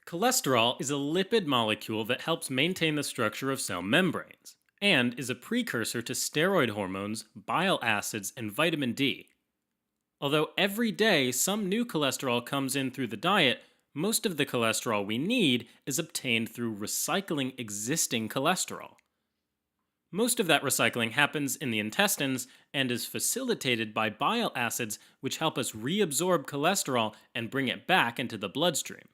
Cholesterol is a lipid molecule that helps maintain the structure of cell membranes and is a precursor to steroid hormones, bile acids, and vitamin D. Although every day some new cholesterol comes in through the diet, most of the cholesterol we need is obtained through recycling existing cholesterol. Most of that recycling happens in the intestines and is facilitated by bile acids, which help us reabsorb cholesterol and bring it back into the bloodstream.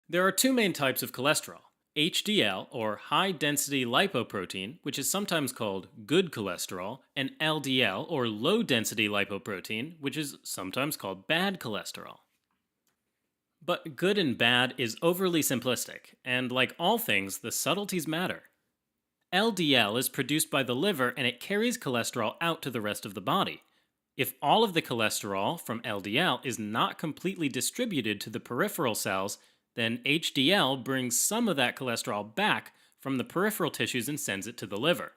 There are two main types of cholesterol: HDL, or high density lipoprotein, which is sometimes called good cholesterol, and LDL, or low density lipoprotein, which is sometimes called bad cholesterol. But good and bad is overly simplistic, and like all things, the subtleties matter. LDL is produced by the liver and it carries cholesterol out to the rest of the body. If all of the cholesterol from LDL is not completely distributed to the peripheral cells, then HDL brings some of that cholesterol back from the peripheral tissues and sends it to the liver.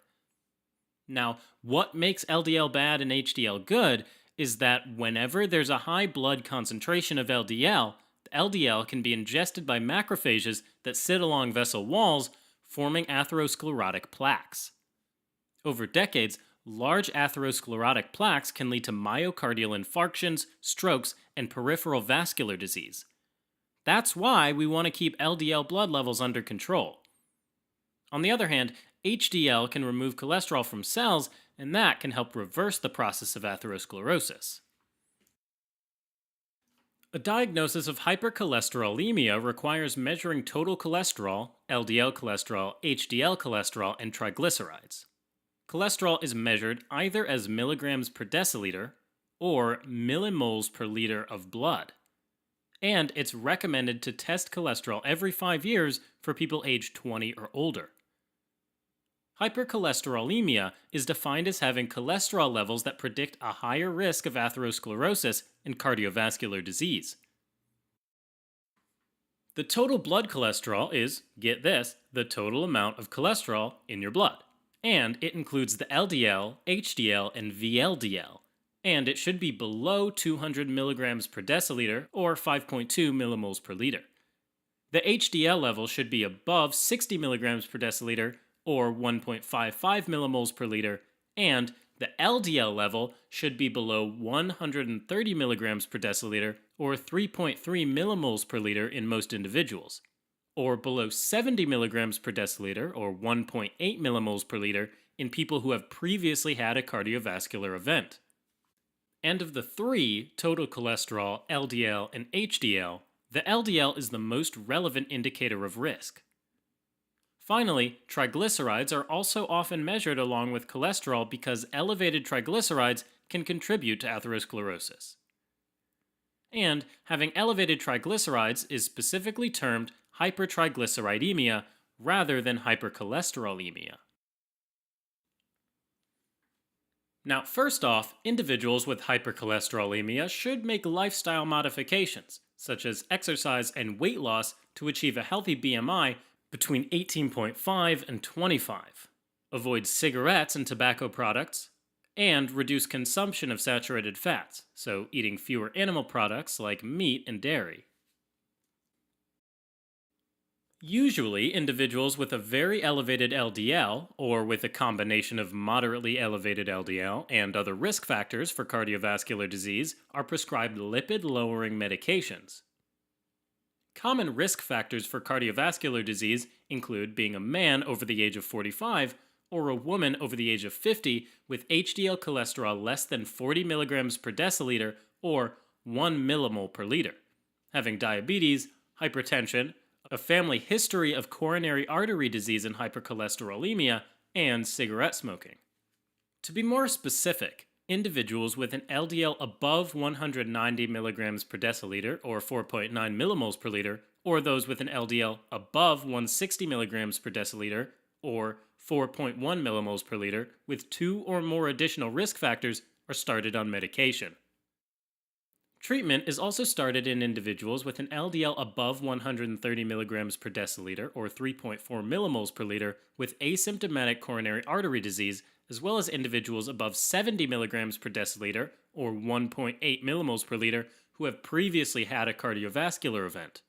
Now, what makes LDL bad and HDL good is that whenever there's a high blood concentration of LDL, the LDL can be ingested by macrophages that sit along vessel walls, forming atherosclerotic plaques. Over decades, large atherosclerotic plaques can lead to myocardial infarctions, strokes, and peripheral vascular disease. That's why we want to keep LDL blood levels under control. On the other hand, HDL can remove cholesterol from cells, and that can help reverse the process of atherosclerosis. A diagnosis of hypercholesterolemia requires measuring total cholesterol, LDL cholesterol, HDL cholesterol, and triglycerides. Cholesterol is measured either as milligrams per deciliter or millimoles per liter of blood. And it's recommended to test cholesterol every 5 years for people aged 20 or older. Hypercholesterolemia is defined as having cholesterol levels that predict a higher risk of atherosclerosis and cardiovascular disease. The total blood cholesterol is, get this, the total amount of cholesterol in your blood. And it includes the LDL, HDL, and VLDL. And it should be below 200 milligrams per deciliter or 5.2 millimoles per liter. The HDL level should be above 60 milligrams per deciliter or 1.55 millimoles per liter, and the LDL level should be below 130 milligrams per deciliter or 3.3 millimoles per liter in most individuals, or below 70 milligrams per deciliter or 1.8 millimoles per liter in people who have previously had a cardiovascular event. And of the three, total cholesterol, LDL, and HDL, the LDL is the most relevant indicator of risk. Finally, triglycerides are also often measured along with cholesterol because elevated triglycerides can contribute to atherosclerosis. And having elevated triglycerides is specifically termed hypertriglyceridemia rather than hypercholesterolemia. Now, first off, individuals with hypercholesterolemia should make lifestyle modifications, such as exercise and weight loss, to achieve a healthy BMI between 18.5 and 25, avoid cigarettes and tobacco products, and reduce consumption of saturated fats, so eating fewer animal products like meat and dairy. Usually, individuals with a very elevated LDL, or with a combination of moderately elevated LDL and other risk factors for cardiovascular disease, are prescribed lipid-lowering medications. Common risk factors for cardiovascular disease include being a man over the age of 45 or a woman over the age of 50 with HDL cholesterol less than 40 milligrams per deciliter or 1 millimole per liter, having diabetes, hypertension, a family history of coronary artery disease and hypercholesterolemia, and cigarette smoking. To be more specific, individuals with an LDL above 190 milligrams per deciliter or 4.9 millimoles per liter, or those with an LDL above 160 milligrams per deciliter or 4.1 millimoles per liter with 2 or more additional risk factors are started on medication. Treatment is also started in individuals with an LDL above 130 milligrams per deciliter or 3.4 millimoles per liter with asymptomatic coronary artery disease, as well as individuals above 70 milligrams per deciliter or 1.8 millimoles per liter who have previously had a cardiovascular event.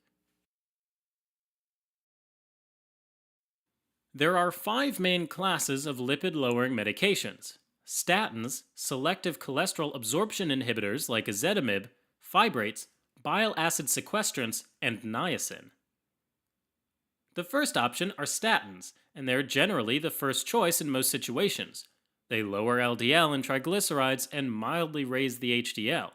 There are 5 main classes of lipid-lowering medications: statins, selective cholesterol absorption inhibitors like ezetimibe, fibrates, bile acid sequestrants, and niacin. The first option are statins, and they're generally the first choice in most situations. They lower LDL and triglycerides and mildly raise the HDL.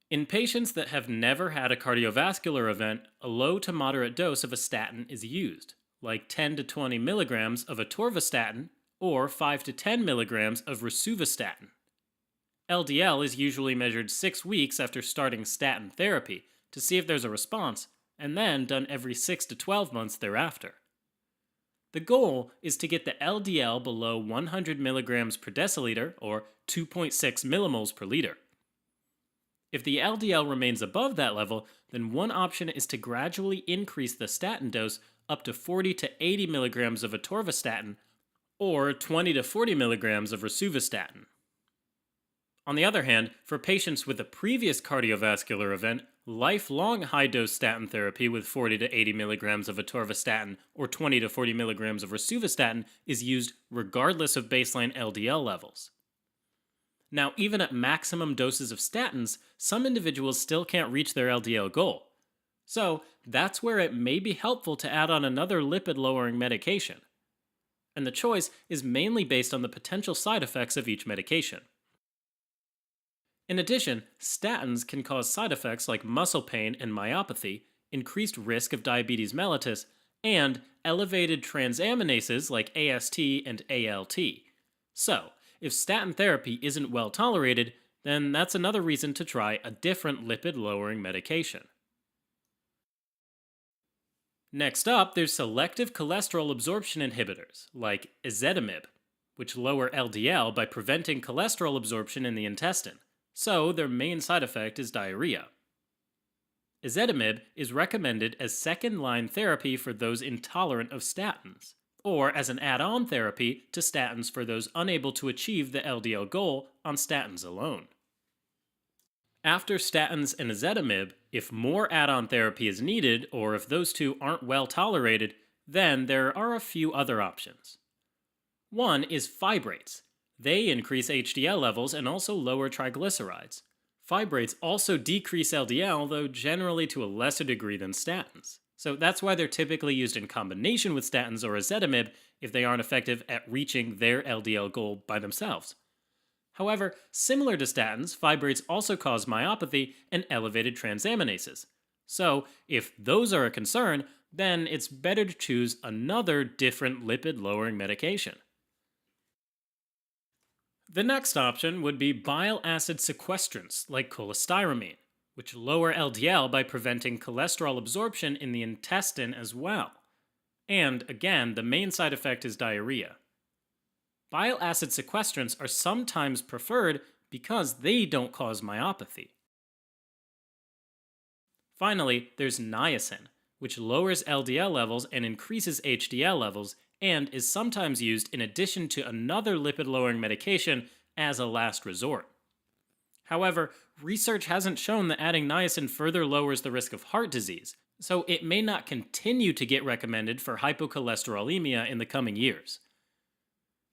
In patients that have never had a cardiovascular event, a low to moderate dose of a statin is used, like 10 to 20 milligrams of atorvastatin or 5 to 10 milligrams of rosuvastatin. LDL is usually measured 6 weeks after starting statin therapy to see if there's a response, and then done every 6 to 12 months thereafter. The goal is to get the LDL below 100 milligrams per deciliter, or 2.6 millimoles per liter. If the LDL remains above that level, then one option is to gradually increase the statin dose up to 40 to 80 milligrams of atorvastatin, or 20 to 40 milligrams of rosuvastatin. On the other hand, for patients with a previous cardiovascular event, lifelong high-dose statin therapy with 40 to 80 milligrams of atorvastatin or 20 to 40 milligrams of rosuvastatin is used regardless of baseline LDL levels. Now, even at maximum doses of statins, some individuals still can't reach their LDL goal. So, that's where it may be helpful to add on another lipid-lowering medication. And the choice is mainly based on the potential side effects of each medication. In addition, statins can cause side effects like muscle pain and myopathy, increased risk of diabetes mellitus, and elevated transaminases like AST and ALT. So, if statin therapy isn't well tolerated, then that's another reason to try a different lipid-lowering medication. Next up, there's selective cholesterol absorption inhibitors, like ezetimibe, which lower LDL by preventing cholesterol absorption in the intestine. So, their main side effect is diarrhea. Ezetimibe is recommended as second-line therapy for those intolerant of statins, or as an add-on therapy to statins for those unable to achieve the LDL goal on statins alone. After statins and ezetimibe, if more add-on therapy is needed, or if those two aren't well tolerated, then there are a few other options. One is fibrates. They increase HDL levels and also lower triglycerides. Fibrates also decrease LDL, though generally to a lesser degree than statins. So that's why they're typically used in combination with statins or ezetimibe if they aren't effective at reaching their LDL goal by themselves. However, similar to statins, fibrates also cause myopathy and elevated transaminases. So, if those are a concern, then it's better to choose another different lipid-lowering medication. The next option would be bile acid sequestrants like cholestyramine, which lower LDL by preventing cholesterol absorption in the intestine as well. And again, the main side effect is diarrhea. Bile acid sequestrants are sometimes preferred because they don't cause myopathy. Finally, there's niacin, which lowers LDL levels and increases HDL levels, and is sometimes used in addition to another lipid-lowering medication as a last resort. However, research hasn't shown that adding niacin further lowers the risk of heart disease, so it may not continue to get recommended for hypercholesterolemia in the coming years.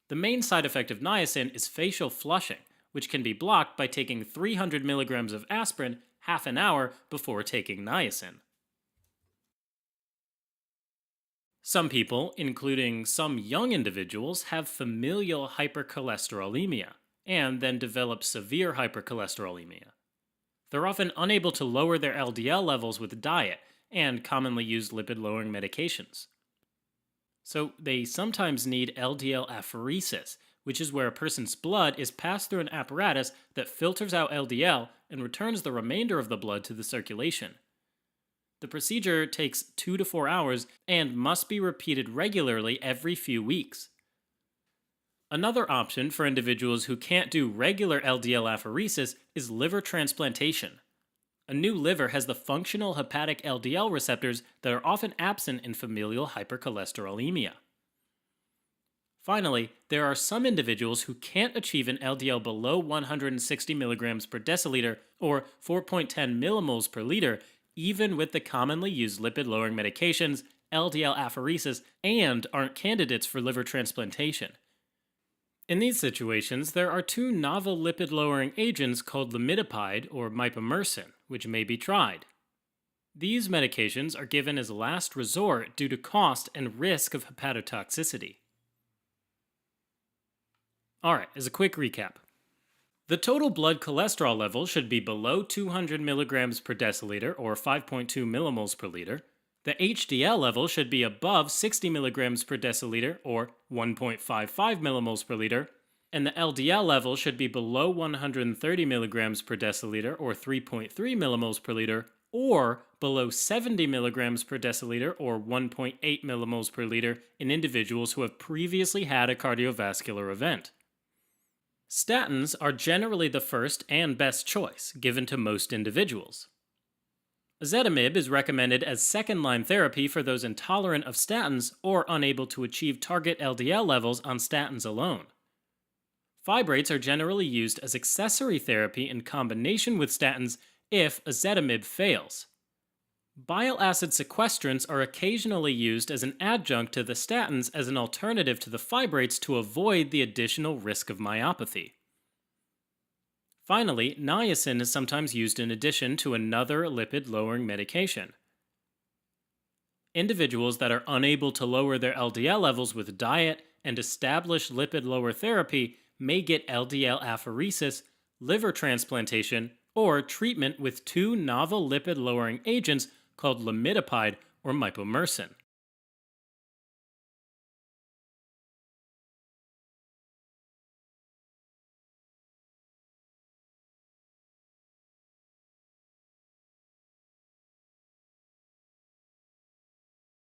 The main side effect of niacin is facial flushing, which can be blocked by taking 300 milligrams of aspirin half an hour before taking niacin. Some people, including some young individuals, have familial hypercholesterolemia and then develop severe hypercholesterolemia. They're often unable to lower their LDL levels with diet and commonly use lipid-lowering medications. So they sometimes need LDL apheresis, which is where a person's blood is passed through an apparatus that filters out LDL and returns the remainder of the blood to the circulation. The procedure takes 2 to 4 hours and must be repeated regularly every few weeks. Another option for individuals who can't do regular LDL apheresis is liver transplantation. A new liver has the functional hepatic LDL receptors that are often absent in familial hypercholesterolemia. Finally, there are some individuals who can't achieve an LDL below 160 milligrams per deciliter or 4.10 millimoles per liter, even with the commonly used lipid lowering medications, LDL apheresis, and aren't candidates for liver transplantation. In these situations, there are two novel lipid lowering agents called lamidipide or mipomersin, which may be tried. These medications are given as a last resort due to cost and risk of hepatotoxicity. Alright, as a quick recap. The total blood cholesterol level should be below 200 milligrams per deciliter or 5.2 millimoles per liter. The HDL level should be above 60 milligrams per deciliter or 1.55 millimoles per liter. And the LDL level should be below 130 milligrams per deciliter or 3.3 millimoles per liter, or below 70 milligrams per deciliter or 1.8 millimoles per liter in individuals who have previously had a cardiovascular event. Statins are generally the first and best choice given to most individuals. Ezetimibe is recommended as second-line therapy for those intolerant of statins or unable to achieve target LDL levels on statins alone. Fibrates are generally used as accessory therapy in combination with statins if ezetimibe fails. Bile acid sequestrants are occasionally used as an adjunct to the statins as an alternative to the fibrates to avoid the additional risk of myopathy. Finally, niacin is sometimes used in addition to another lipid-lowering medication. Individuals that are unable to lower their LDL levels with diet and established lipid-lower therapy may get LDL apheresis, liver transplantation, or treatment with two novel lipid-lowering agents called lamidipide or mipomersin.